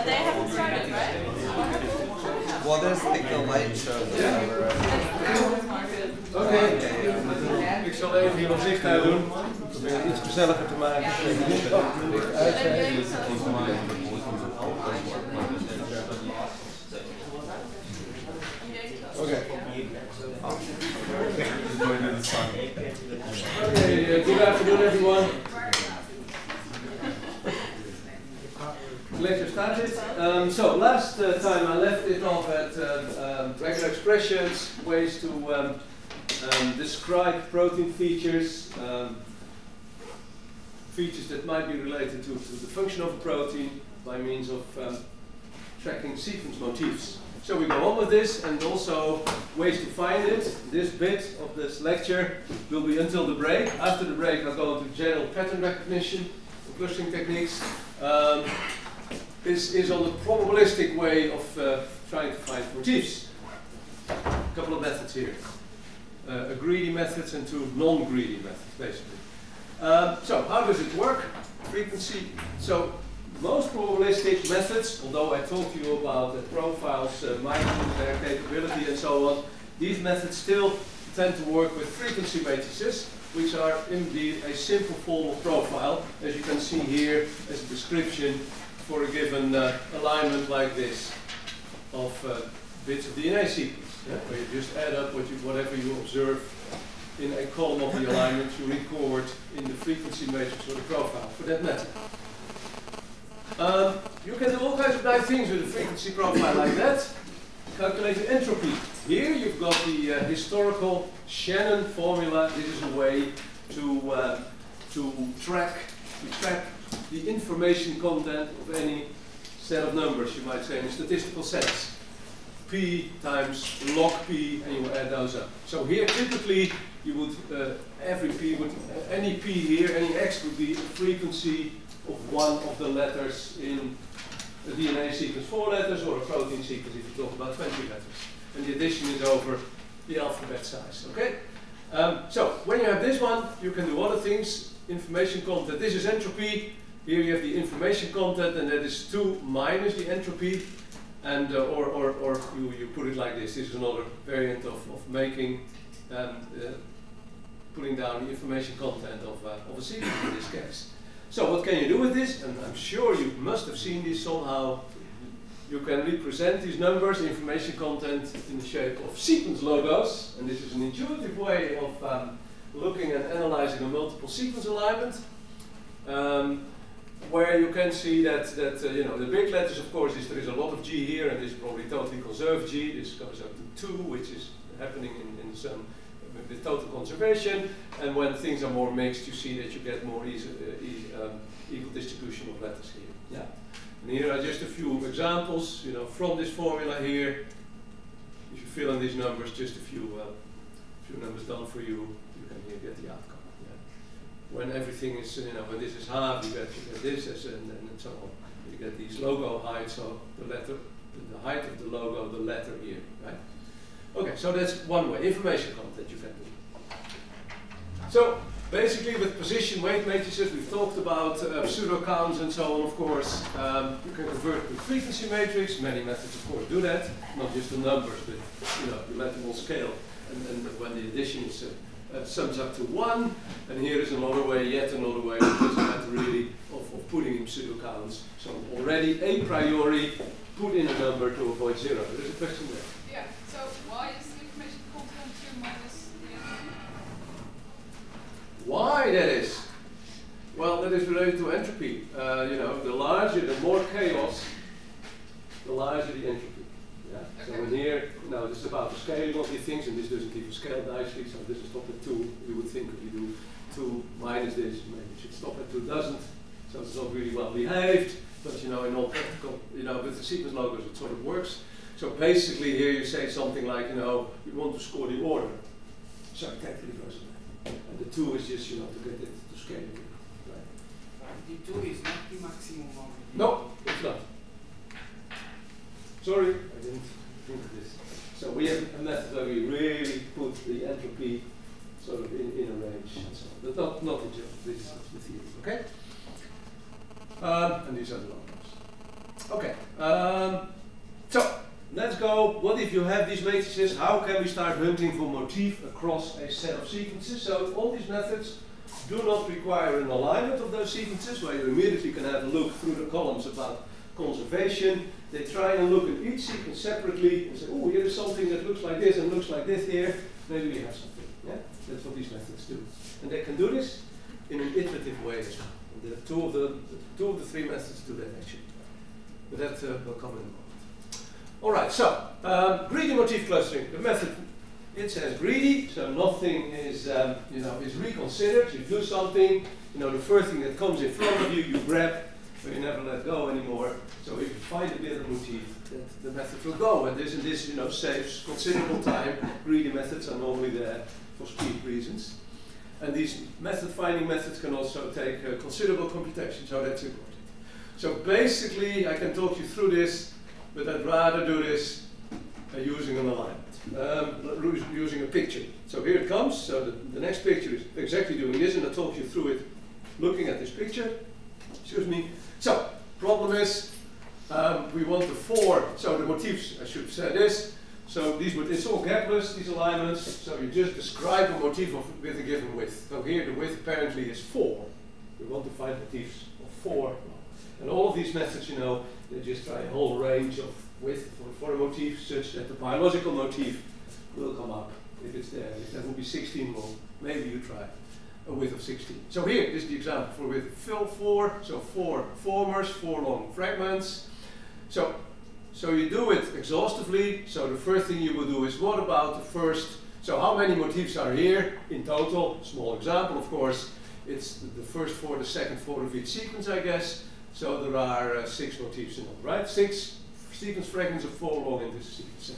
They haven't started, right? Well, there's like the light shows or whatever, right? Oké, ik zal even hier wat licht uit doen. Probeer het iets gezelliger te maken. Oké. Okay, good afternoon everyone. Lecture started. So last time I left it off at regular expressions, ways to describe protein features, features that might be related to the function of a protein by means of tracking sequence motifs. So we go on with this, and also ways to find it. This bit of this lecture will be until the break. After the break I'll go into general pattern recognition, clustering techniques. This is on the probabilistic way of trying to find motifs. A couple of methods here. A greedy method and two non-greedy methods, basically. So how does it work? Frequency. So most probabilistic methods, although I talked to you about the profiles, might lose their capability and so on, these methods still tend to work with frequency matrices, which are indeed a simple form of profile, as you can see here as a description for a given alignment like this of bits of DNA sequence, yeah? Where you just add up whatever you observe in a column of the alignment you record in the frequency matrix or the profile for that method. You can do all kinds of nice things with a frequency profile like that. Calculate the entropy. Here you've got the historical Shannon formula. This is a way to track the information content of any set of numbers, you might say, in a statistical sense. P times log P, and you add those up. So here, typically, you would, any P here, any X would be a frequency of one of the letters in a DNA sequence, 4 letters, or a protein sequence if you talk about 20 letters. And the addition is over the alphabet size, okay? So, when you have this one, you can do other things. Information content, this is entropy. Here you have the information content, and that is 2 minus the entropy. And, or you put it like this. This is another variant of making, putting down the information content of a sequence in this case. So what can you do with this? And I'm sure you must have seen this somehow. You can represent these numbers, information content, in the shape of sequence logos. And this is an intuitive way of looking and analyzing a multiple sequence alignment. Where you can see that you know, the big letters, of course, there is a lot of G here, and this is probably totally conserved G. This goes up to 2, which is happening in some with total conservation. And when things are more mixed, you see that you get more equal distribution of letters here. Yeah. And here are just a few examples, you know, from this formula here. If you fill in these numbers, just a few numbers done for you, you can here get the outcome. Yeah. When everything is, you know, when this is half, you get this, and so on. You get these logo heights, so the letter, the height of the logo, the letter here, right? Okay, so that's one way, information content you can do. So, basically with position weight matrices, we've talked about pseudo counts and so on, of course. You can convert to frequency matrix. Many methods, of course, do that. Not just the numbers, but you know, the level scale. And when the addition is, sums up to 1. And here is another way, yet another way, which is a matter really of putting in pseudo counts. So already a priori, put in a number to avoid 0. There's a question there. Yeah, so why is the information content 2 minus the entropy? Why that is? Well, that is related to entropy. You know, the more chaos, the larger the entropy. Yeah? Okay. So in here, now this is about the scaling of these things, and this doesn't even scale nicely, so this is stop at 2. You would think if you do 2 minus this, maybe it should stop at 2, doesn't. So it's not really well behaved, but you know, in all practical, you know, with the sequence logos it sort of works. So basically here you say something like, you know, we want to score the order. So take the reverse of that. And the 2 is just, you know, to get it to scale. Right? The 2 is not the maximum of the No, it's not. Sorry, I didn't think of this. So we have a method where we really put the entropy sort of in a range. So, but not in general. This is the theory. Okay? And these are the logos. Okay, so let's go. What if you have these matrices? How can we start hunting for motif across a set of sequences? So all these methods do not require an alignment of those sequences, where you immediately can have a look through the columns about conservation. They try and look at each sequence separately and say, oh, here is something that looks like this and looks like this here. Maybe we have something. Yeah, that's what these methods do, and they can do this in an iterative way as well. And two of the three methods do that actually. But that will come in a moment. All right, so greedy motif clustering. The method, it says greedy, so nothing is is reconsidered. You do something, the first thing that comes in front of you, you grab, but you never let go anymore. So if you find a bit of motif, the method will go. And this saves considerable time. Greedy methods are normally there for speed reasons. And these finding methods can also take considerable computation, so that's important. So basically, I can talk you through this, but I'd rather do this using an alignment, using a picture. So here it comes. So the next picture is exactly doing this, and I'll talk you through it looking at this picture. Excuse me. So, problem is, we want the four, so the motifs, I should say this. So it's all gapless, these alignments, so you just describe a motif with a given width. So here the width apparently is 4. We want to find motifs of 4. And all of these methods, they just try a whole range of width for a motif such that the biological motif will come up if it's there. If that would be 16 long, maybe you try a width of 16. So here is the example for width fill 4, so 4 formers, 4 long fragments. So you do it exhaustively. So the first thing you will do is, what about the first, so how many motifs are here in total? Small example, of course. It's the first 4, the second 4 of each sequence, I guess. So there are 6 motifs in all, right? 6 sequence fragments of 4 long in this sequence set.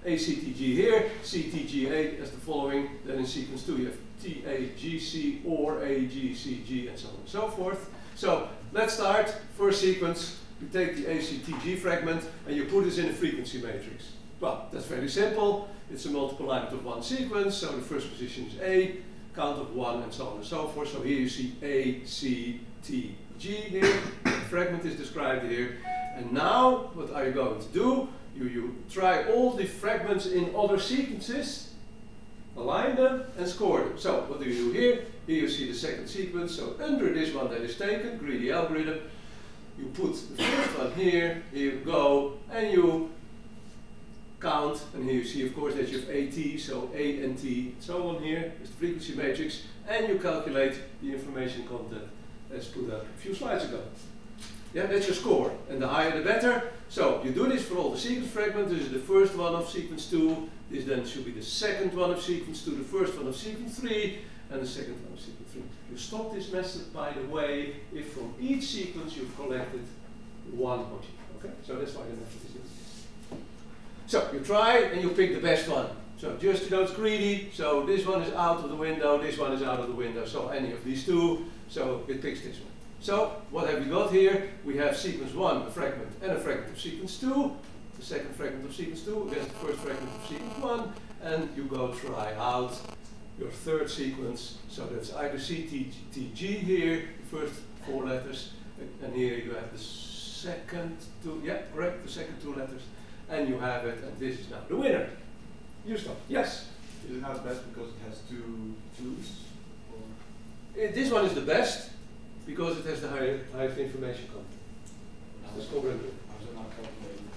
ACTG here, CTGA as the following. Then in sequence 2 you have TAGC or AGCG and so on and so forth. So let's start. First sequence. You take the ACTG fragment and you put this in a frequency matrix. Well, that's very simple. It's a multiple alignment of one sequence, so the first position is A, count of 1, and so on and so forth. So here you see ACTG here. The fragment is described here. And now, what are you going to do? You try all the fragments in other sequences, align them, and score them. So what do you do here? Here you see the second sequence. So under this one that is taken, greedy algorithm, you put the first one here, here you go, and you count, and here you see of course that you have AT, so A and T, so on here, is the frequency matrix, and you calculate the information content as put up a few slides ago. Yeah, that's your score, and the higher the better. So you do this for all the sequence fragments. This is the first one of sequence 2, this then should be the second one of sequence 2, the first one of sequence 3, and the second one of sequence 3. You stop this method, by the way, if from each sequence you've collected one motif. Okay, so that's why the method is doing this. So you try and you pick the best one. So just it's greedy. So this one is out of the window, this one is out of the window. So any of these two. So it picks this one. So what have we got here? We have sequence 1, a fragment, and a fragment of sequence 2. The second fragment of sequence 2 against the first fragment of sequence 1, and you go try out your third sequence. So that's either CTG here, the first 4 letters, and here you have the second 2, yeah, correct, the second 2 letters, and you have it, and this is now the winner. You stop. Yes? Is it not best because it has 2 twos? This one is the best because it has the highest information content. Let's go run it. How is it not calculated?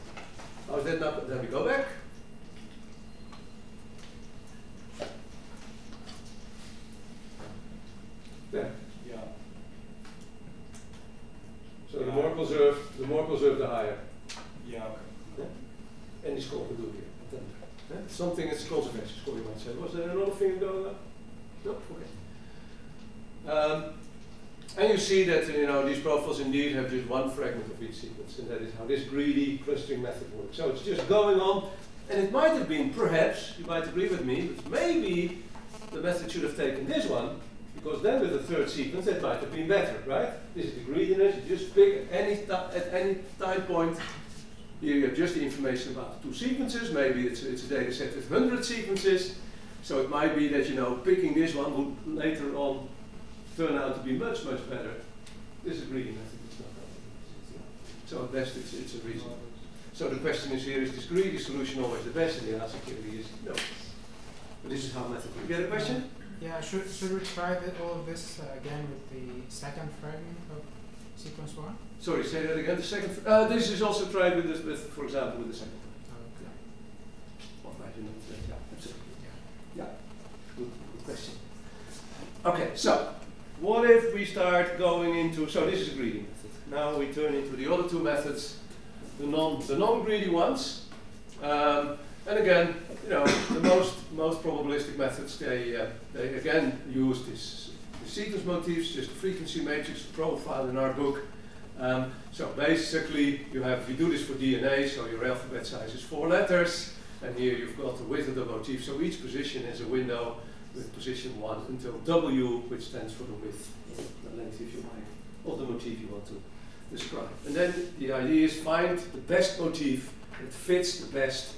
How is that not? Then we go back. There. Yeah. So the more conserved, the higher. Yeah, okay. Yeah? Any score to do here. Yeah? Something is conservation score, you might say. Was there another thing going on? No? Okay. And you see that these profiles indeed have just one fragment of each sequence, and that is how this greedy clustering method works. So it's just going on, and it might have been, perhaps, you might agree with me, but maybe the method should have taken this one, because then with the third sequence that might have been better, right? This is the greediness, you just pick at any time point. Here you have just the information about the 2 sequences, maybe it's a data set with 100 sequences, so it might be that picking this one would later on turn out to be much, much better. This is a greedy method, it's not. So at best it's a reason. So the question is here, is this greedy solution always the best? And the answer clearly is no. But this is how method. You get a question? Yeah, should we try all of this again with the second fragment of sequence 1? Sorry, say that again. The second. This is also tried with, for example, with the second. Okay. Well, I do not. Yeah, absolutely. Yeah. Yeah, good question. Okay, so what if we start going into? So this is a greedy method. Now we turn into the other two methods, the non-greedy ones. And again, you know, the most probabilistic methods, they again use the sequence motifs, just the frequency matrix profile in our book. So basically, you do this for DNA, so your alphabet size is 4 letters, and here you've got the width of the motif. So each position has a window with position 1 until W, which stands for the width, the length, if you like, of the motif you want to describe. And then the idea is find the best motif that fits the best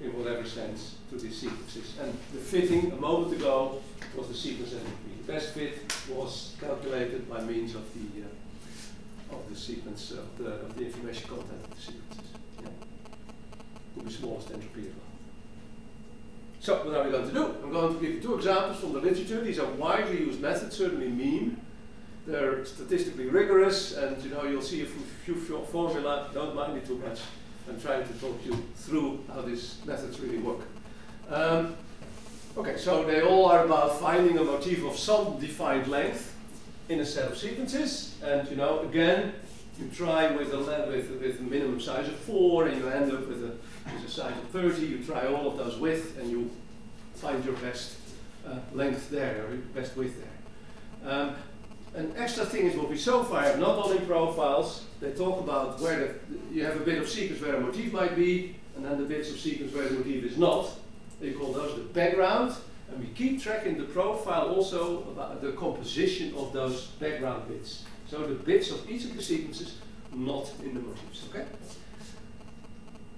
in whatever sense to these sequences. And the fitting a moment ago was the sequence entropy. The best fit was calculated by means of the sequence of the information content of the sequences. Yeah. Could be smallest entropy as well. So what are we going to do? I'm going to give you 2 examples from the literature. These are widely used methods, certainly mean. They're statistically rigorous, and you know you'll see a few formula. Don't mind it too much. I'm trying to talk you through how these methods really work. Okay, so they all are about finding a motif of some defined length in a set of sequences, and you know, again, you try with a minimum size of 4, and you end up with a size of 30. You try all of those width, and you find your best length there, or your best width there. An extra thing is what we so far have not done in profiles. They talk about where you have a bit of sequence where a motif might be, and then the bits of sequence where the motif is not. They call those the background, and we keep track in the profile also about the composition of those background bits. So the bits of each of the sequences not in the motifs, okay?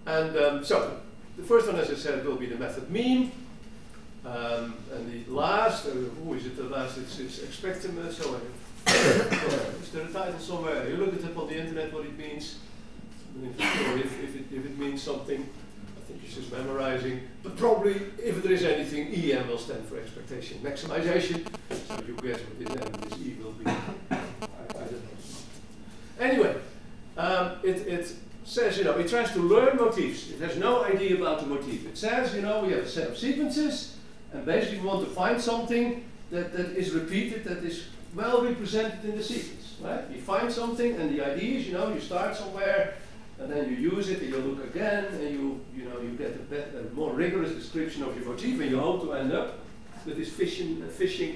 And so the first one, as I said, will be the method mean. And the last, who is it the last? It's expected, so is there a title somewhere? You look it up on the internet what it means. Or if it means something, I think it's just memorizing. But probably, if there is anything, EM will stand for expectation maximization. So you guess what this E will be. I don't know. Anyway, it says, you know, it tries to learn motifs. It has no idea about the motif. It says, you know, we have a set of sequences, and basically we want to find something that is repeated, that is well represented in the sequence, right? You find something, and the idea is, you know, you start somewhere, and then you use it, and you look again, and you get a more rigorous description of your motif, and you hope to end up with this fishing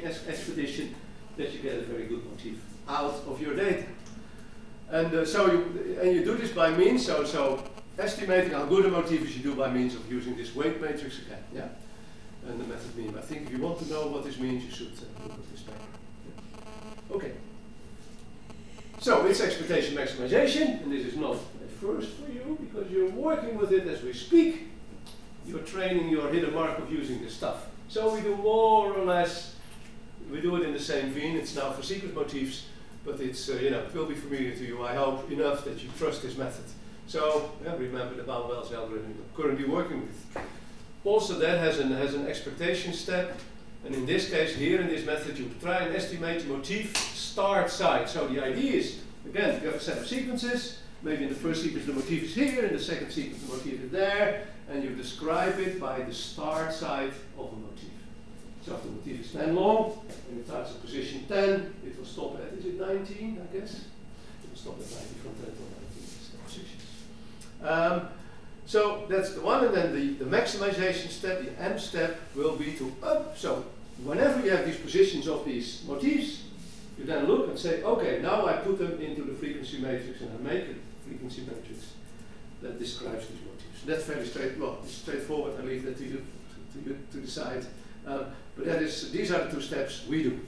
expedition that you get a very good motif out of your data. And so you do this by means, so estimating how good a motif is you do by means of using this weight matrix again, yeah? And the method mean. I think if you want to know what this means, you should look at this paper. Yeah. Okay. So it's expectation maximization, and this is not a first for you because you're working with it as we speak. You're training your hidden mark of using this stuff. So we do more or less, we do it in the same vein. It's now for sequence motifs, but it's you know, it will be familiar to you, I hope, enough that you trust this method. So yeah, remember the Bound-Wells algorithm you're currently working with. Also, that has an expectation step, and in this case, here in this method, you try and estimate the motif start side. So the idea is, again, you have a set of sequences. Maybe in the first sequence the motif is here, in the second sequence the motif is there, and you describe it by the start side of a motif. So if the motif is 10 long, and it starts at position 10, it will stop at, is it 19, I guess? It will stop at 90 from 10 to 19 positions. So that's the one, and then the maximization step, the M step, will be to up. So whenever you have these positions of these motifs, you then look and say, okay, now I put them into the frequency matrix and I make a frequency matrix that describes these motifs. That's very straightforward. I leave that to you to decide. But that is, these are the 2 steps we do.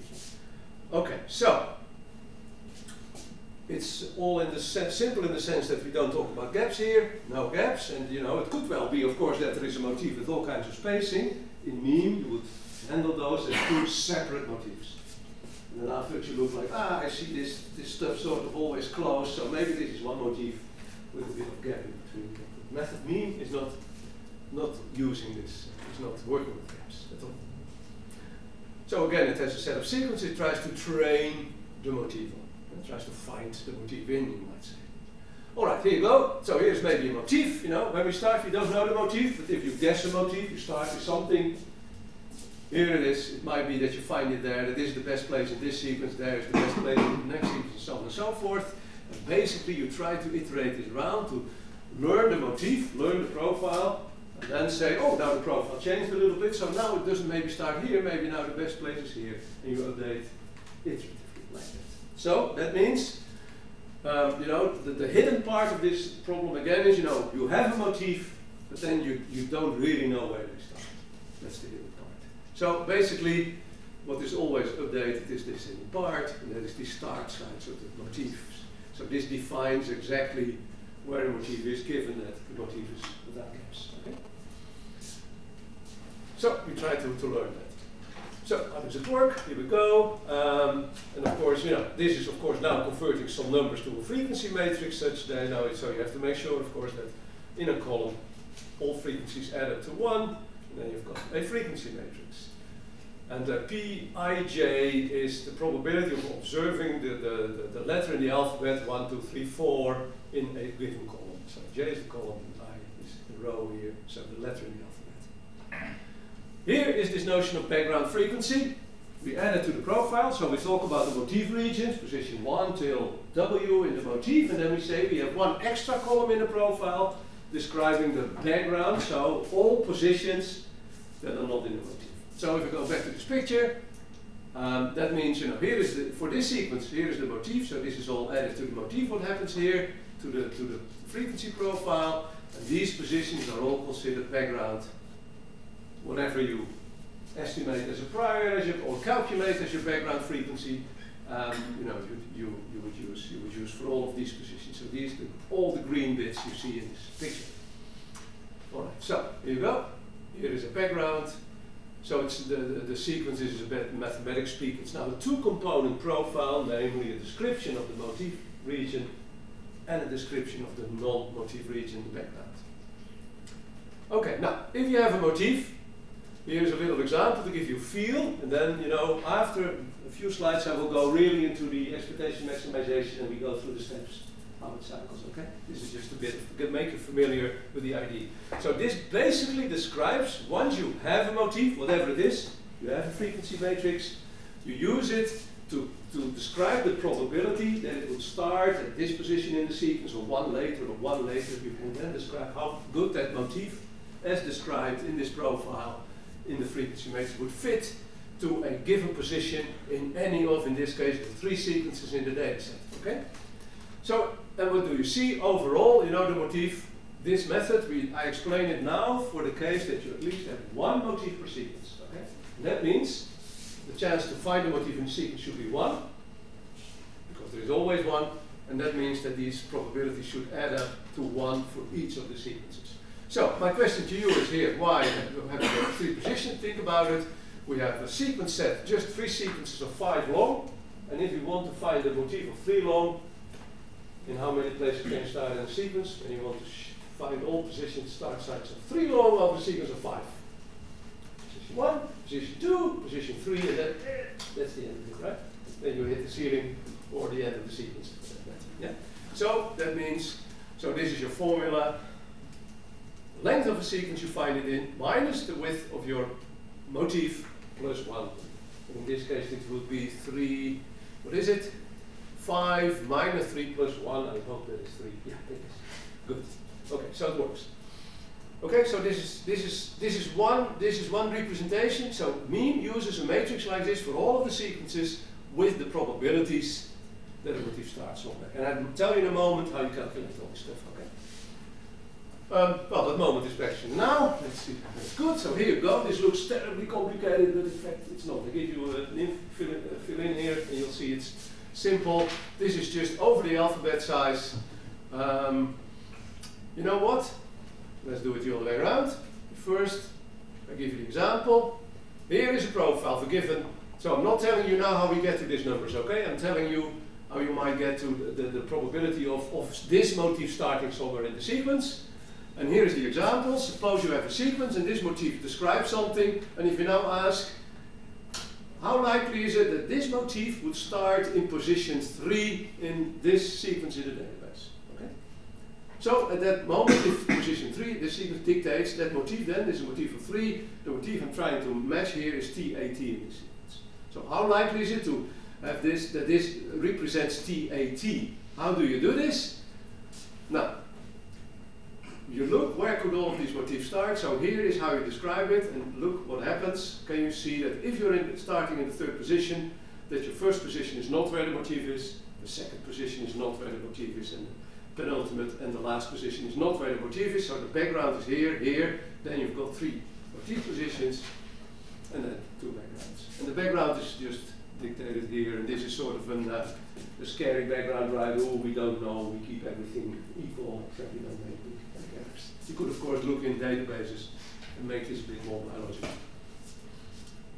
Okay, so it's all in the simple in the sense that we don't talk about gaps here, no gaps, and you know, it could well be, of course, that there is a motif with all kinds of spacing. In mean, you would handle those as 2 separate motifs. And then afterwards you look like, I see this stuff sort of always close, so maybe this is one motif with a bit of gap in between. The method mean is not using this, it's not working with gaps at all. So again, it has a set of sequences, it tries to train the motif on. It tries to find the motif in, you might say. Alright, here you go. So here's maybe a motif, you know. When we start, you don't know the motif, but if you guess a motif, you start with something. Here it is. It might be that you find it there, that this is the best place in this sequence, there is the best place in the next sequence, and so on and so forth. And basically, you try to iterate this around to learn the motif, learn the profile, and then say, oh, now the profile changed a little bit, so now it doesn't maybe start here, maybe now the best place is here, and you update iteratively like that. So that means, you know, the hidden part of this problem again is, you know, you have a motif, but then you don't really know where they start. That's the hidden part. So basically, what is always updated is this hidden part, and that is the start sides of the motifs. So this defines exactly where the motif is, given that the motif is without gaps. Okay? So we try to learn that. So how does it work? Here we go. And of course, you know, this is of course now converting some numbers to a frequency matrix such that, you know, so you have to make sure, of course, that in a column all frequencies add up to 1, and then you've got a frequency matrix. And Pij is the probability of observing the letter in the alphabet 1, 2, 3, 4 in a given column. So J is the column, and I is the row here, so the letter in the alphabet. Here is this notion of background frequency. We add it to the profile, so we talk about the motif regions, position 1 till W in the motif, and then we say we have one extra column in the profile describing the background, so all positions that are not in the motif. So if we go back to this picture, that means, you know, here is for this sequence, here is the motif, so this is all added to the motif. What happens here to the frequency profile, and these positions are all considered background. Whatever you estimate as a prior or calculate as your background frequency, you know, you would use for all of these positions. So these all the green bits you see in this picture. All right. So here you go. Here is a background. So it's the sequence is a bit mathematics speak. It's now a two-component profile, namely a description of the motif region and a description of the non-motif region, the background. Okay. Now, if you have a motif. Here's a little example to give you a feel, and then, you know, after a few slides I will go really into the expectation maximization and we go through the steps, how it cycles, okay? This is just a bit to make you familiar with the idea. So this basically describes, once you have a motif, whatever it is, you have a frequency matrix, you use it to describe the probability that it will start at this position in the sequence, or one later, you can then describe how good that motif, as described in this profile, in the frequency matrix would fit to a given position in any of, in this case, the 3 sequences in the data set. Okay? So, and what do you see overall? You know the motif, this method, I explain it now for the case that you at least have one motif per sequence. Okay? And that means the chance to find a motif in the sequence should be 1, because there is always 1, and that means that these probabilities should add up to 1 for each of the sequences. So, my question to you is here, why have we got 3 positions? Think about it. We have a sequence set, just 3 sequences of 5 long, and if you want to find a motif of 3 long, in how many places can you start in a sequence, and you want to find all positions, start sites of 3 long over a sequence of 5. Position 1, position 2, position 3, and then that's the end of it, right? Then you hit the ceiling or the end of the sequence. Yeah? So, that means, so this is your formula. Length of a sequence you find it in, minus the width of your motif, plus 1. In this case it would be 3, what is it? 5 minus 3 plus 1, I hope that is 3. Yeah, it is. Good. Okay, so it works. Okay, so this is one representation. So mean uses a matrix like this for all of the sequences with the probabilities that a motif starts somewhere. And I'll tell you in a moment how you calculate all this stuff, okay? Well, that moment is back to now. Let's see. That's good. So here you go. This looks terribly complicated, but in fact it's not. I give you a fill in here, and you'll see it's simple. This is just over the alphabet size. You know what? Let's do it the other way around. First, I give you the example. Here is a profile for given So I'm not telling you now how we get to these numbers, okay? I'm telling you how you might get to the probability of this motif starting somewhere in the sequence. And here is the example. Suppose you have a sequence and this motif describes something, and if you now ask, how likely is it that this motif would start in position 3 in this sequence in the database? Okay? So at that moment, if position 3, the sequence dictates that motif then is a motif of 3. The motif I'm trying to match here is TAT in this sequence. So how likely is it to have this, that this represents TAT? How do you do this? Now, you look, where could all of these motifs start? So here is how you describe it, and look what happens. Can you see that if you're starting in the 3rd position, that your first position is not where the motif is, the 2nd position is not where the motif is, and the penultimate and the last position is not where the motif is. So the background is here, here. Then you've got 3 motif positions, and then 2 backgrounds. And the background is just dictated here, and this is sort of a scary background, right? Oh, we don't know, we keep everything equal, except we don't make errors. You could, of course, look in databases and make this a bit more biological.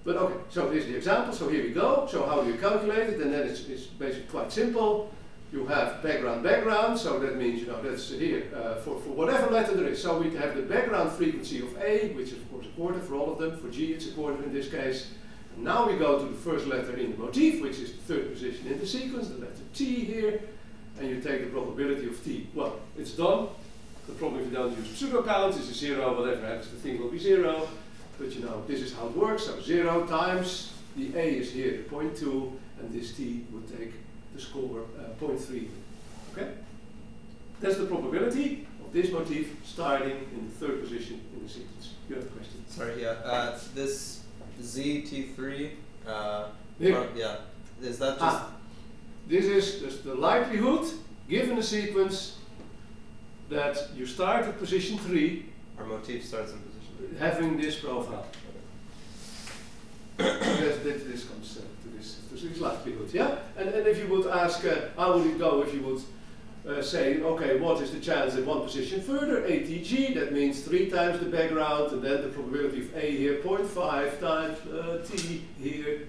But okay, so here's the example. So here we go. So how do you calculate it? And then it's basically quite simple. You have background, so that means, you know, that's here for whatever letter there is. So we have the background frequency of A, which is of course a quarter for all of them. For G, it's a quarter in this case. And now we go to the first letter in the motif, which is the 3rd position in the sequence, the letter T here, and you take the probability of T. Well, it's done. The problem if you don't use pseudo counts is a 0, whatever happens, the thing will be 0. But you know, this is how it works. So 0 times the A is here, 0.2, and this T would take the score 0.3. Okay? That's the probability of this motif starting in the 3rd position in the sequence. You have a question? Sorry, yeah. This ZT3, Here. is that just... This is just the likelihood, given a sequence, that you start at position 3. Our motif starts in position 3. Having this profile. This comes to this likelihood, yeah? And if you would ask, how would it go if you would say, okay, what is the chance at one position further? ATG, that means 3 times the background, and then the probability of A here, 0.5 times T here,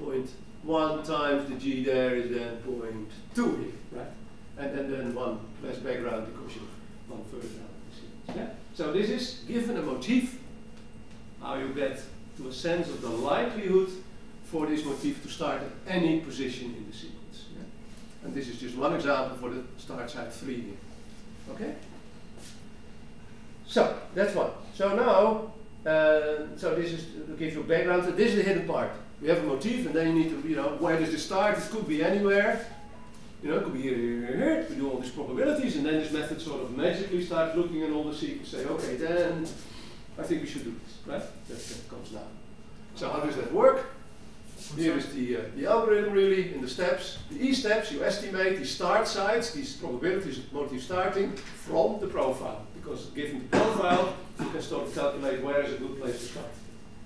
0.1 times the G there is then 0.2 here, right? And then 1 less background because you're 1 further down. Yeah? So this is, given a motif, how you get to a sense of the likelihood for this motif to start at any position in the sequence. Yeah? And this is just one example for the start site 3 here. Okay? So, that's one. So now, so this is to give you a background. So this is the hidden part. We have a motif and then you need to, you know, where does it start? It could be anywhere. You know, it could be here, here, here, here. We do all these probabilities, and then this method sort of magically starts looking at all the sequence, say, okay, then I think we should do this, right? That comes now. So how does that work? Here is the algorithm really in the steps. The E steps, you estimate the start sites, these probabilities of motif starting from the profile. Because given the profile, you can start to calculate where is a good place to start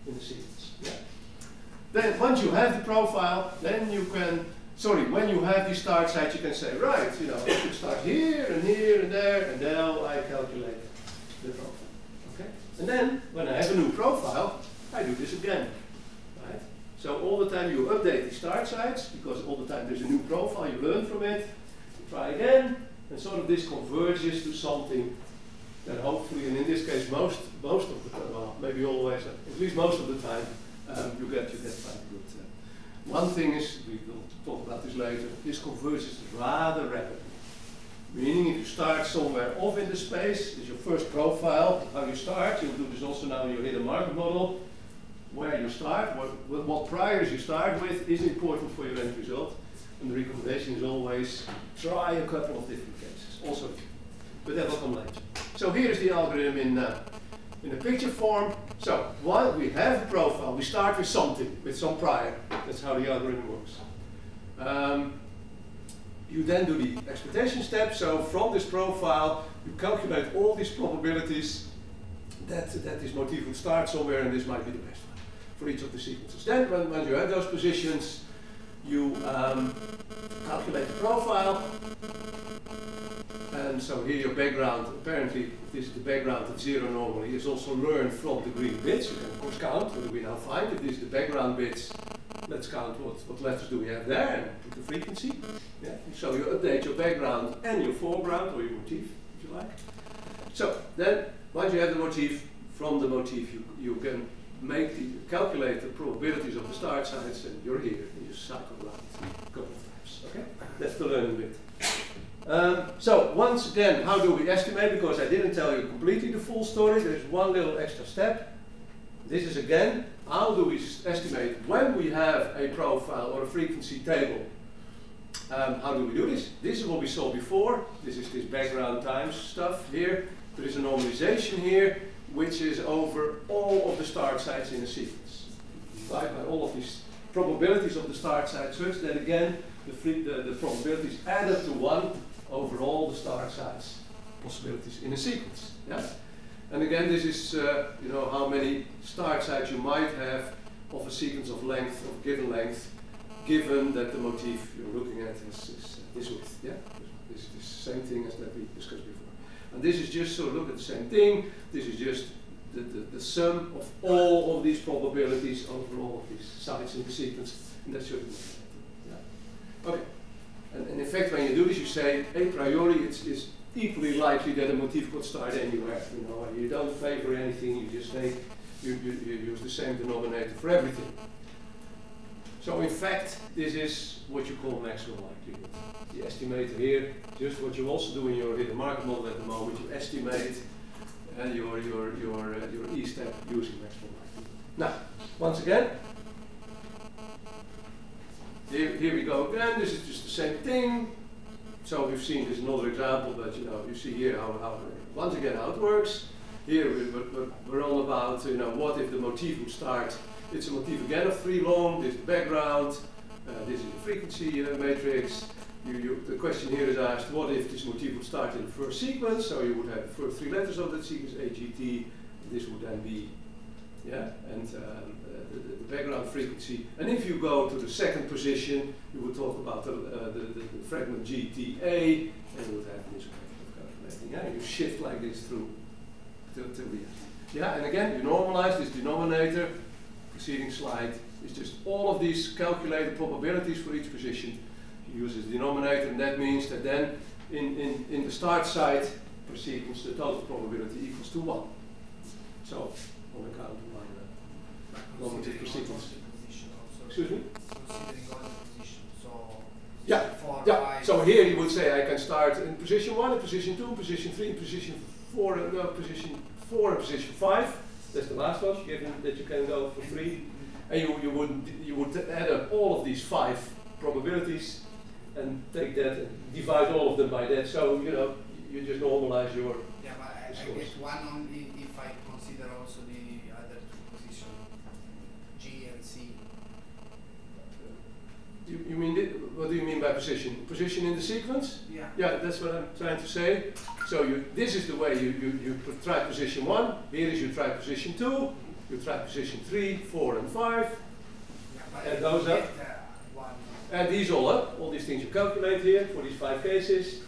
in the sequence. Yeah. Then once you have the profile, then you can, when you have these start sites, you can say, right, you know, I should start here and here and there, and now I calculate the profile. Okay? And then when I have a new profile, I do this again. Right? So all the time you update the start sites, because all the time there's a new profile, you learn from it, you try again, and sort of this converges to something that hopefully, and in this case most of the time, well, maybe always, at least most of the time, you get quite good. One thing is, we will talk about this later, this converges rather rapidly. Meaning if you start somewhere off in the space, is your first profile, how you start, you'll do this also now in your hidden market model, where you start, what priors you start with is important for your end result. And the recommendation is always try a couple of different cases, also, but that will come later. So here is the algorithm in a picture form. So while we have a profile, we start with something, with some prior. That's how the algorithm works. You then do the expectation step. So from this profile, you calculate all these probabilities that this motif would start somewhere, and this might be the best one for each of the sequences. Then when you have those positions, you calculate the profile. And so here your background, apparently this is the background at 0 normally, is also learned from the green bits. You can of course count, what do we now find? If this is the background bits, let's count what letters do we have there and put the frequency. Yeah? So you update your background and your foreground, or your motif, if you like. So then, once you have the motif, from the motif you can calculate the probabilities of the start sites, and you're here, and you cycle around a couple of times. Okay? That's to learn a bit. So once again, how do we estimate? Because I didn't tell you completely the full story. There's one little extra step. This is again, how do we estimate when we have a profile or a frequency table? How do we do this? This is what we saw before. This is this background times stuff here. There is a normalization here, which is over all of the start sites in a sequence. Right? By all of these probabilities of the start sites, such that again, the probabilities add up to 1 over all the start sites possibilities in a sequence. Yeah? And again, this is you know, how many start sites you might have of a sequence of length, of given length, given that the motif you're looking at is this width. Yeah? This is the same thing as that we discussed before. And this is just, so look at the same thing, this is just the sum of all of these probabilities over all of these sites in the sequence, and that should be yeah. Okay. And in fact, when you do this, you say, a priori, it's equally likely that a motif could start anywhere. You know, you don't favor anything, you just take, you use the same denominator for everything. So in fact, this is what you call maximum likelihood. The estimator here, just what you also do in your hidden market model at the moment, you estimate your E step using maximum likelihood. Now, once again, here we go again. This is just the same thing. So we've seen this another example, but you know, you see here how once again how it works. Here we're all about, you know, what if the motif would start. It's a motif again of 3 long. This is the background. This is the frequency matrix. The question here is asked: what if this motif would start in the first sequence? So you would have the first 3 letters of that sequence, AGT. This would then be, yeah, and the background frequency. And if you go to the second position, you would talk about the fragment GTA, and you would have this way of calculating. Yeah, you shift like this through till the end. Yeah, and again, you normalize this denominator. Preceding slide is just all of these calculated probabilities for each position. You use the denominator, and that means that then in the start site per sequence, the total probability equals to 1. So on account of my normative per sequence. Excuse me? Considering all the positions, so yeah, 4, yeah. 5. So here you would say I can start in position 1, in position 2, position 3, position 4, position 4, and position 5. That's the last one, given that you can go for 3. And you would add up all of these 5 probabilities and take that and divide all of them by that. So you know, you just normalize your. Yeah, but I get 1 only if I consider also the other 2 positions, G and C. You mean what do you mean by position? Position in the sequence? Yeah. Yeah, that's what I'm trying to say. So this is the way you try position 1. Here is you try position 2. You try position 3, 4, and 5. Yeah, Add those up. Add these all up. All these things you calculate here for these 5 cases,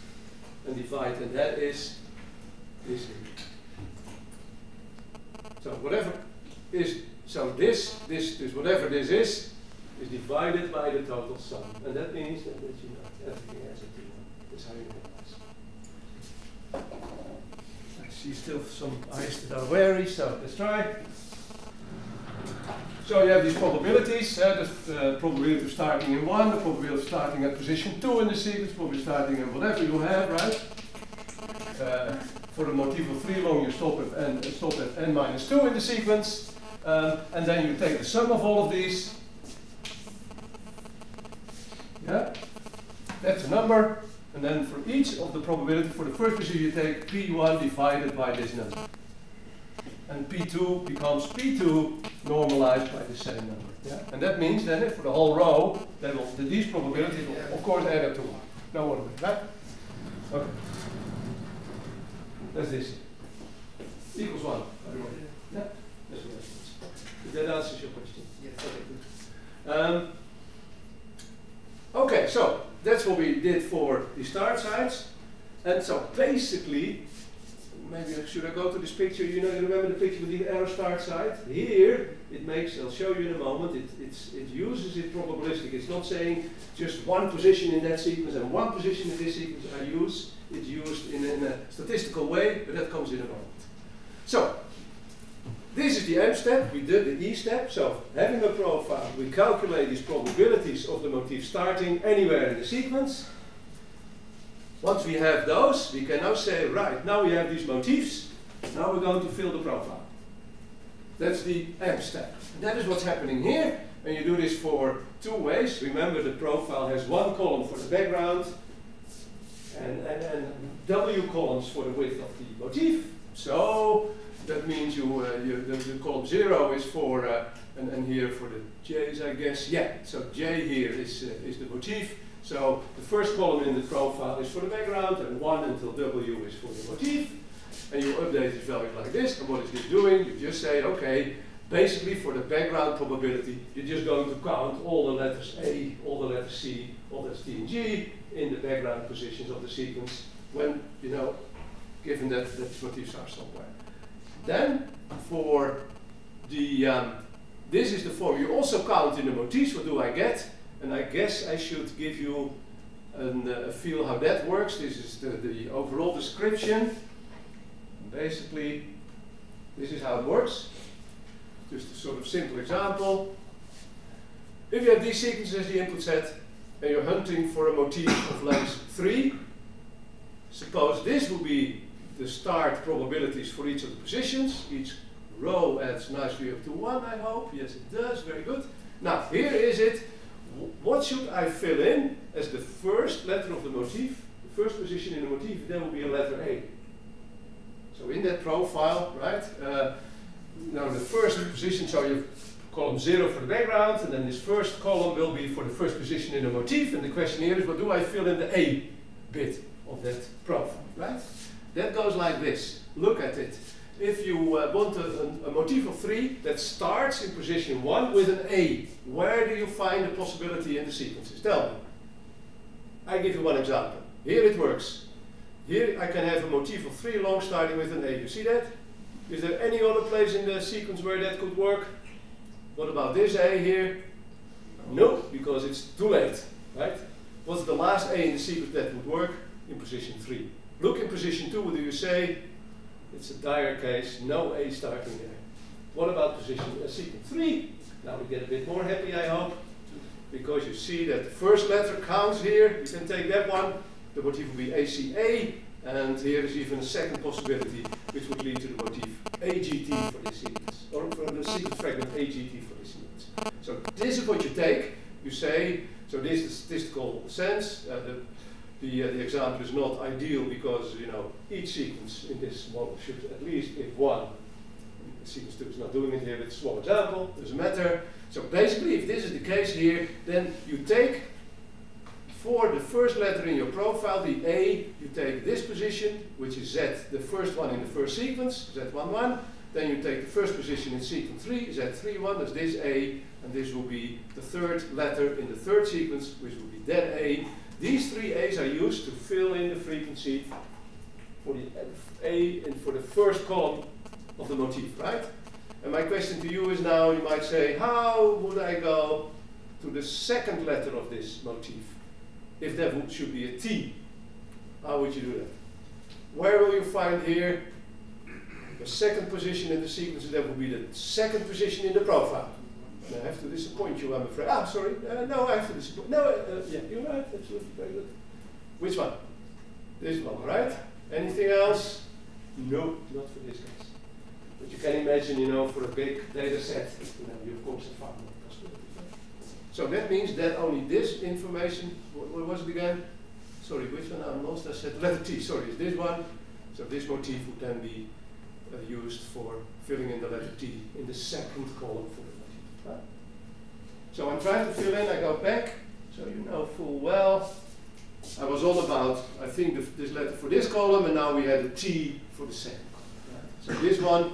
and divide, and that is this here. So whatever is whatever this is divided by the total sum, and that means that you know everything has a 2. That's how you normalize. I see still some eyes that are wary, so let's try. So you have these probabilities, the probability of starting in 1, the probability of starting at position 2 in the sequence, probably starting in whatever you have, right? For the motif of 3 long, you stop at n minus 2 in the sequence, and then you take the sum of all of these. Yeah, that's a number, and then for each of the probability for the first position, you take P1 divided by this number. And P2 becomes P2 normalized by the same number. Yeah? And that means then for the whole row, these probabilities will of course add up to 1. No one way, right? Okay. That's this. Equals 1. Yeah? That's what that means. If that answers your question. Yes. Okay, good. Okay, so that's what we did for the start sites. And so basically, maybe I should I go to this picture? You know, you remember the picture with the arrow start side? Here, it makes, I'll show you in a moment, it uses it probabilistic. It's not saying just one position in that sequence and one position in this sequence are used. It's used in a statistical way, but that comes in a moment. So, this is the M step, we did the E step. So, having a profile, we calculate these probabilities of the motif starting anywhere in the sequence. Once we have those, we can now say, right, now we have these motifs, now we're going to fill the profile. That's the M step. And that is what's happening here, and you do this for two ways. Remember, the profile has one column for the background, and W columns for the width of the motif. So, that means the column 0 is for, and here for the J's, I guess. Yeah, so J here is the motif. So the first column in the profile is for the background, and 1 until W is for the motif. And you update this value like this. And what is this doing? You just say, okay, basically for the background probability, you're just going to count all the letters A, all the letters C, all the letters T and G in the background positions of the sequence when, you know, given that the motifs are somewhere. Then for the, this is the form. You also count in the motifs. What do I get? And I guess I should give you a feel how that works. This is the overall description. Basically, this is how it works. Just a sort of simple example. If you have these sequences as the input set, and you're hunting for a motif of length 3, suppose this will be the start probabilities for each of the positions. Each row adds nicely up to 1, I hope. Yes, it does. Very good. Now, here is it. What should I fill in as the first letter of the motif? The first position in the motif, then will be a letter A. So in that profile, right, now the first position, so you have column 0 for the background, and then this first column will be for the first position in the motif, and the question here is, what do I fill in the A bit of that profile, right? That goes like this. Look at it. If you want a motif of 3 that starts in position 1 with an A, where do you find the possibility in the sequences? Tell me. I give you one example. Here it works. Here I can have a motif of 3 long starting with an A. You see that? Is there any other place in the sequence where that could work? What about this A here? No, because it's too late, right? What's the last A in the sequence that would work? In position 3. Look in position 2, what do you say? It's a dire case, no A starting there. What about position sequence 3? Now we get a bit more happy, I hope, because you see that the first letter counts here. You can take that one. The motif will be ACA, and here is even a second possibility, which would lead to the motif AGT for this sequence, or for the sequence fragment AGT for this sequence. So this is what you take. You say, so this is the statistical sense. The example is not ideal because, you know, each sequence in this model should at least give 1. Sequence 2 is not doing it here, but it's a small example, doesn't matter. So basically, if this is the case here, then you take, for the first letter in your profile, the A, you take this position, which is Z, the first one in the first sequence, Z11. Then you take the first position in sequence 3, Z31, that's this A, and this will be the third letter in the third sequence, which will be that A. These 3 A's are used to fill in the frequency for the A and for the first column of the motif, right? And my question to you is now, you might say, how would I go to the second letter of this motif? If that should be a T, how would you do that? Where will you find here the second position in the sequence? That will be the second position in the profile. And I have to disappoint you, I'm afraid. Ah, sorry. No, I have to disappoint. No, yeah, you're right. Absolutely, very good. Which one? This one, right? Anything else? No, not for this case. But you can imagine, you know, for a big data set, you know, you of course have far more possibilities. So that means that only this information, what was it again? Sorry, which one? I'm lost. I said letter T. Sorry, it's this one. So this motif would then be used for filling in the letter T in the second column for the motif. Right? So I'm trying to fill in. I go back, so you know full well. I was all about, I think, this letter for this column, and now we had a T for the second column. Right? So this one,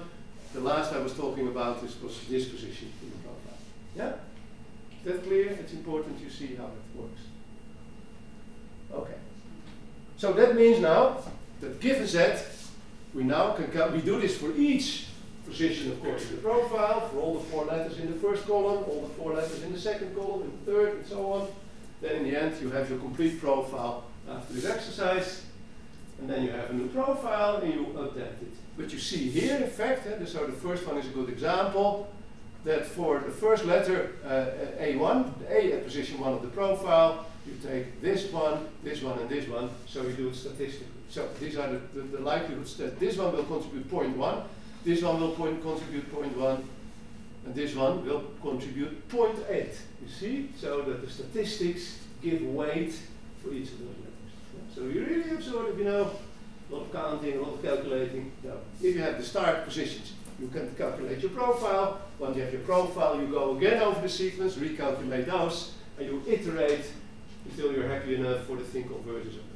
the last I was talking about, was this position in the profile. Yeah? Is that clear? It's important you see how it works. Okay. So that means now that given Z, we now can we do this for each position, of course, in the profile, for all the 4 letters in the first column, all the 4 letters in the second column, in the third, and so on. Then in the end, you have your complete profile after this exercise. And then you have a new profile, and you update it. But you see here, in fact, so the first one is a good example, that for the first letter, A1, the A at position 1 of the profile, you take this one, and this one, so we do it statistically. So these are the likelihoods that this one will contribute 0.1, this one will contribute 0.1, and this one will contribute 0.8. You see? So that the statistics give weight for each of those letters. So you really have sort of, a lot of counting, a lot of calculating. Now, if you have the start positions, you can calculate your profile. Once you have your profile, you go again over the sequence, recalculate those, and you iterate until you're happy enough for the thing called versions of it.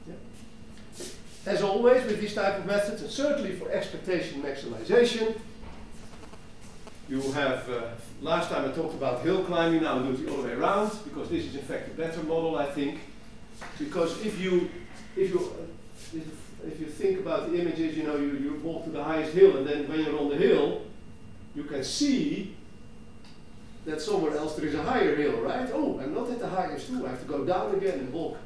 Yeah. As always with these type of methods, and certainly for expectation maximization, you have, last time I talked about hill climbing, now I'll do it the other way around, because this is in fact a better model, I think. Because if you think about the images, you walk to the highest hill, and then when you're on the hill, you can see that somewhere else there is a higher hill, right? Oh, I'm not at the highest too, I have to go down again and walk.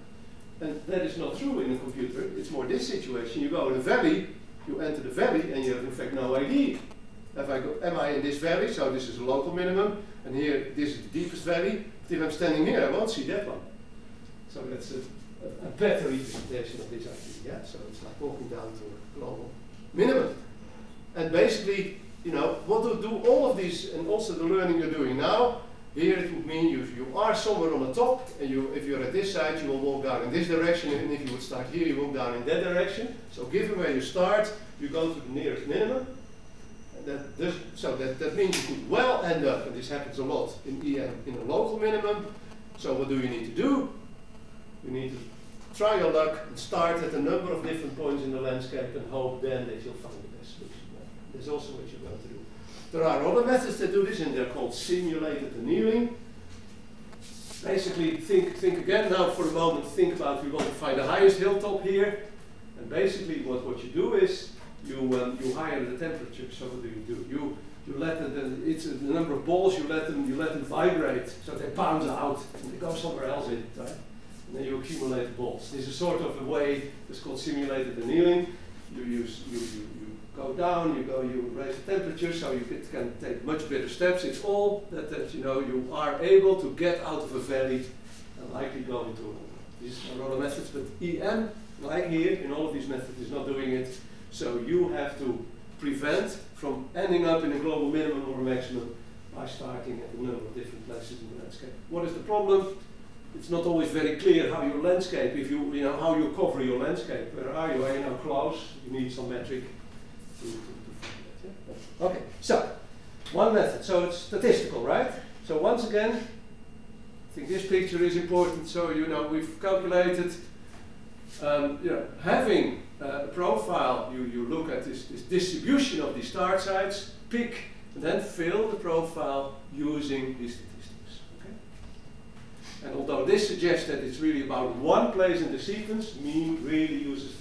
And that is not true in a computer. It's more this situation. You go in a valley, you enter the valley, and you have in fact no idea. Am I in this valley? So this is a local minimum, and here this is the deepest valley. But if I'm standing here, I won't see that one. So that's a better representation of this idea. Yeah? So it's like walking down to a global minimum. And basically, what to do all of these, and also the learning you're doing now, here it would mean you are somewhere on the top, and if you're at this side, you will walk down in this direction, and if you would start here, you walk down in that direction. So given where you start, you go to the nearest minimum. That means you could well end up, and this happens a lot in EM, in a local minimum. So what do you need to do? You need to try your luck and start at a number of different points in the landscape and hope then that you'll find the best solution. That's also what you're going to do. There are other methods that do this, and they're called simulated annealing. Basically, think again now for a moment, think about we want to find the highest hilltop here. And basically what you do is you higher the temperature. So what do? You let it's the number of balls, you let them vibrate, so they bounce out and they go somewhere else in, right? And then you accumulate balls. This is sort of a way that's called simulated annealing. You go down, you raise the temperature, so you can take much better steps. It's all that you are able to get out of a valley and likely go into another. These are other methods, but EM, like here, in all of these methods, is not doing it. So you have to prevent from ending up in a global minimum or a maximum by starting at a number of different places in the landscape. What is the problem? It's not always very clear how your landscape, how you cover your landscape. Where are you? Are you now close? You need some metric to find that. Yeah? Okay, so one method. So it's statistical, right? So once again, I think this picture is important. So we've calculated, having a profile, you look at this distribution of these start sites, pick, and then fill the profile using these statistics. Okay? And although this suggests that it's really about one place in the sequence, mean really uses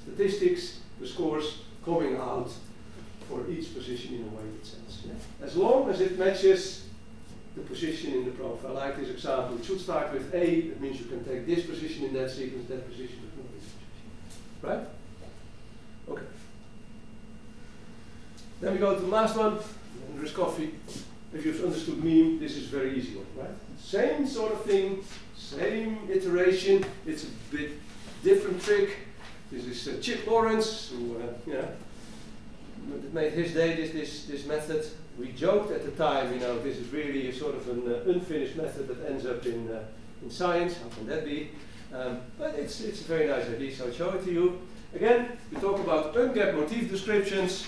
statistics, the scores coming out for each position in a weighted sense. Yeah? As long as it matches the position in the profile, like this example, it should start with A, that means you can take this position in that sequence, that position with this position. Right? Okay. Then we go to the last one, and there's coffee. If you've understood meme, this is a very easy one, right? Same sort of thing, same iteration, it's a bit different trick. This is Chip Lawrence, who made his day this method. We joked at the time, this is really a sort of an unfinished method that ends up in science. How can that be? But it's a very nice idea, so I'll show it to you. Again, we talk about ungapped motif descriptions,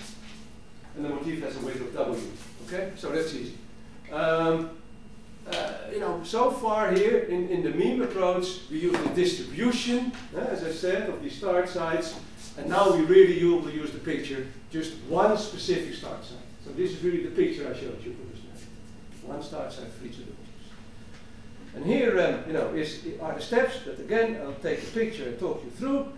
and the motif has a weight of W. Okay, so that's easy. So far here in the meme approach, we use the distribution, as I said, of these start sites, and now we really will use the picture, just one specific start site. So this is really the picture I showed you for this method. One start site for each of the motifs. And here, are the steps that again I'll take a picture and talk you through.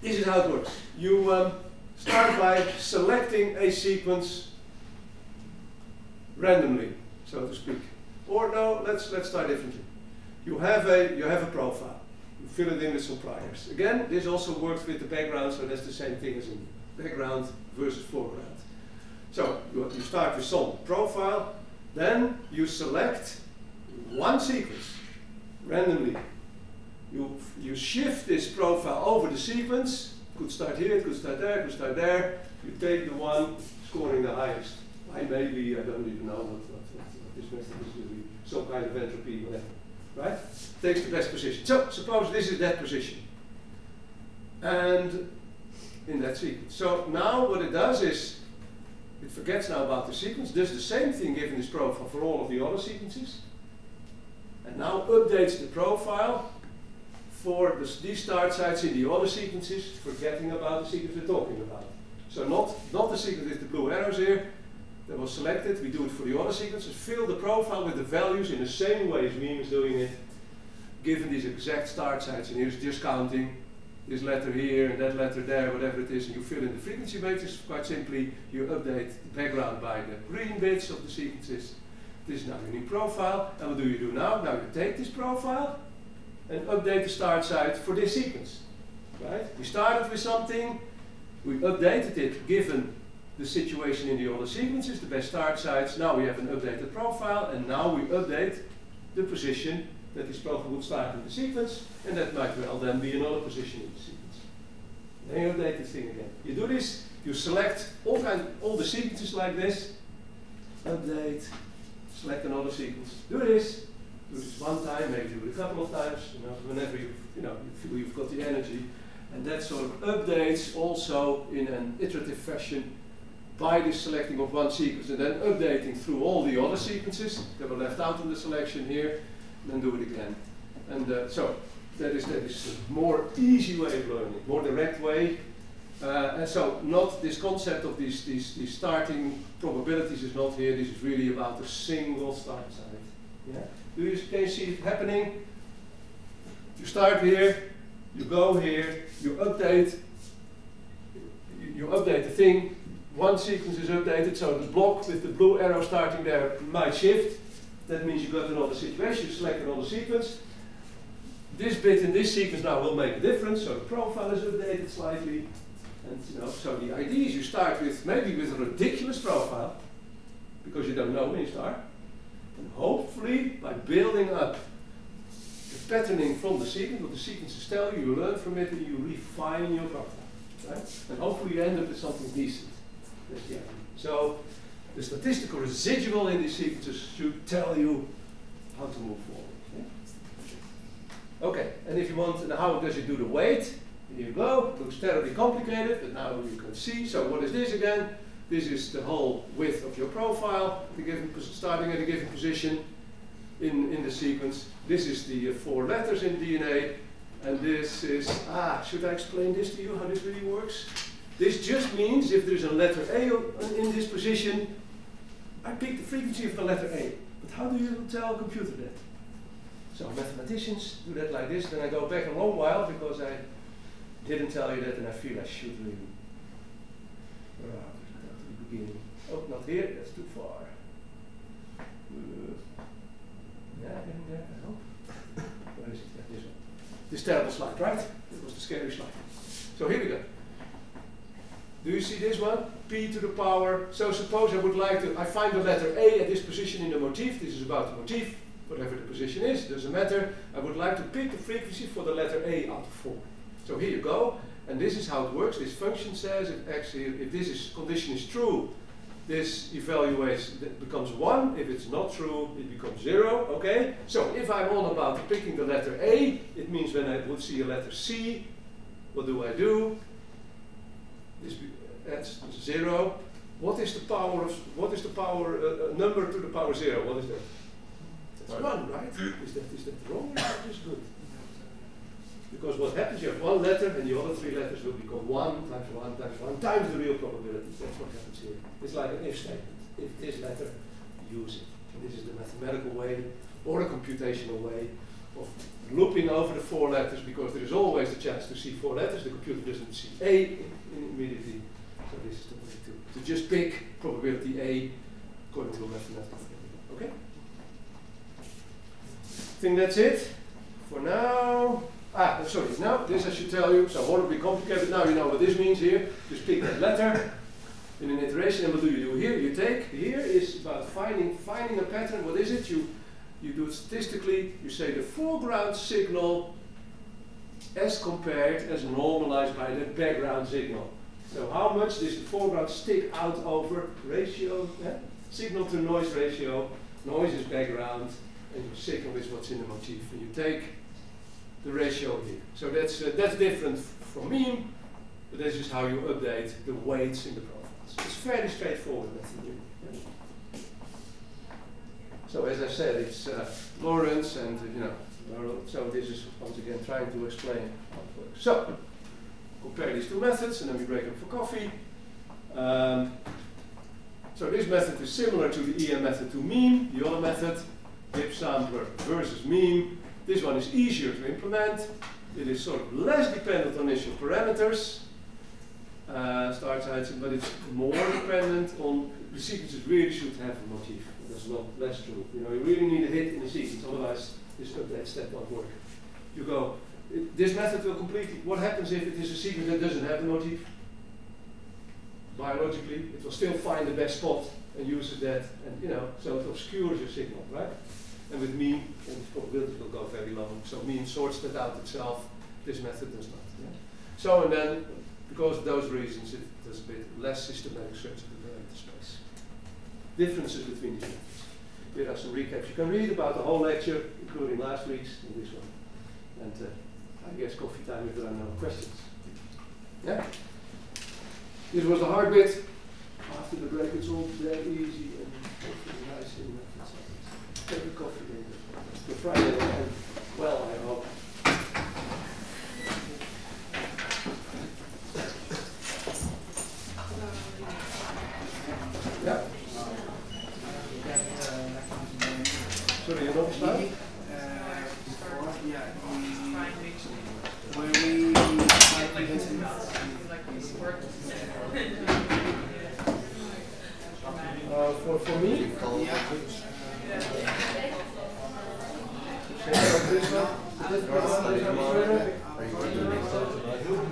this is how it works. You start by selecting a sequence randomly, so to speak. Or no, let's start differently. You have a profile. You fill it in with some priors. Again, this also works with the background, so that's the same thing as in background versus foreground. So you start with some profile, then you select one sequence randomly. You shift this profile over the sequence. Could start here, could start there, could start there. You take the one scoring the highest. I don't even know what this method is doing. Some kind of entropy, whatever. Right? Takes the best position. So suppose this is that position. And in that sequence. So now what it does is, it forgets now about the sequence, does the same thing given this profile for all of the other sequences. And now updates the profile for these start sites in the other sequences, forgetting about the sequence we're talking about. So not the sequence with the blue arrows here that was selected. We do it for the other sequences. Fill the profile with the values in the same way as Meme is doing it, given these exact start sites. And here's discounting this letter here and that letter there, whatever it is, and you fill in the frequency matrix. Quite simply, you update the background by the green bits of the sequences. This is now your new profile. And what do you do now? Now you take this profile and update the start site for this sequence. Right? We started with something, we updated it given the situation in the other sequences, the best start sites. Now we have an updated profile, and now we update the position that this profile would start in the sequence, and that might well then be another position in the sequence. Then you update this thing again. You do this, you select all the sequences like this, update, select another sequence. Do this one time, maybe do it a couple of times, whenever you feel you've got the energy. And that sort of updates also in an iterative fashion by this selecting of one sequence and then updating through all the other sequences that were left out in the selection here, and then do it again. And so that is a more easy way of learning, more direct way. And so not this concept of these starting probabilities is not here. This is really about a single start site. Yeah? Can you see it happening? You start here, you go here, you update the thing. One sequence is updated, so the block with the blue arrow starting there might shift. That means you got another situation, you select another sequence. This bit in this sequence now will make a difference, so the profile is updated slightly. And so the idea is you start with maybe with a ridiculous profile, because you don't know when you start. And hopefully by building up the patterning from the sequence, what the sequences tell you, you learn from it and you refine your profile. Right? And hopefully you end up with something decent. That's the idea. So the statistical residual in these sequences should tell you how to move forward. Yeah? Okay, and if you want, and how does it do the weight? Here you go. It looks terribly complicated, but now you can see. So what is this again? This is the whole width of your profile, starting at a given position in the sequence. This is the 4 letters in DNA, and this is, should I explain this to you, how this really works? This just means if there's a letter A in this position, I pick the frequency of the letter A. But how do you tell a computer that? So mathematicians do that like this, then I go back a long while because I didn't tell you that and I feel I should really. Beginning. Oh, not here, that's too far. Yeah, in there, I hope. Where is it? Yeah, this one. This terrible slide, right? It was the scary slide. So here we go. Do you see this one? P to the power. So suppose I would like to, I find the letter A at this position in the motif. This is about the motif, whatever the position is, doesn't matter. I would like to pick the frequency for the letter A out of 4. So here you go. And this is how it works. This function says if this condition is true, this evaluation becomes 1. If it's not true, it becomes 0. Okay? So if I'm on about picking the letter A, it means when I would see a letter C, what do I do? That's 0. What is the power of number to the power 0? What is that? That's 1, right? Is that wrong? That is good. Because what happens, you have one letter and the other 3 letters will become 1 times 1 times 1 times the real probability. That's what happens here. It's like an if statement. If this letter, use it. And this is the mathematical way or a computational way of looping over the 4 letters, because there is always a chance to see 4 letters. The computer doesn't see A immediately. So this is the way to just pick probability A according to mathematical formula. Okay? I think that's it for now. Sorry, now this I should tell you, so horribly complicated. Now you know what this means here. Just pick that letter in an iteration, and what do? Here you take, here is about finding a pattern. What is it? You do it statistically. You say the foreground signal as compared, as normalized by the background signal. So how much does the foreground stick out over ratio, signal to noise ratio? Noise is background, and your signal is what's in the motif. And you take the ratio here. So that's different from mean, but that's just how you update the weights in the profiles. It's fairly straightforward method. Yeah. So as I said, it's Lawrence, and so this is once again trying to explain how it works. So compare these two methods, and then we break them for coffee. So this method is similar to the EM method to mean. The other method, dip sampler versus mean. This one is easier to implement. It is sort of less dependent on initial parameters, start sites, but it's more dependent on the sequences really should have a motif. That's not less true. You really need a hit in the sequence, otherwise this update step won't work. You go, this method will completely, what happens if it is a sequence that doesn't have the motif? Biologically, it will still find the best spot and uses that, and so it obscures your signal, right? And with mean, and the probability will go very low. So mean sorts that out itself. This method does not. Yeah? So, and then, because of those reasons, it does a bit less systematic search of the parameter space. Differences between these methods. Here are some recaps you can read about the whole lecture, including last week's and this one. And I guess coffee time if there are no questions. Yeah? This was the hard bit. After the break, it's all very easy and hopefully nice in methods. Take a coffee the Friday and well, I hope. Yeah. Sorry, you're not starting? Where we for me? Are you going to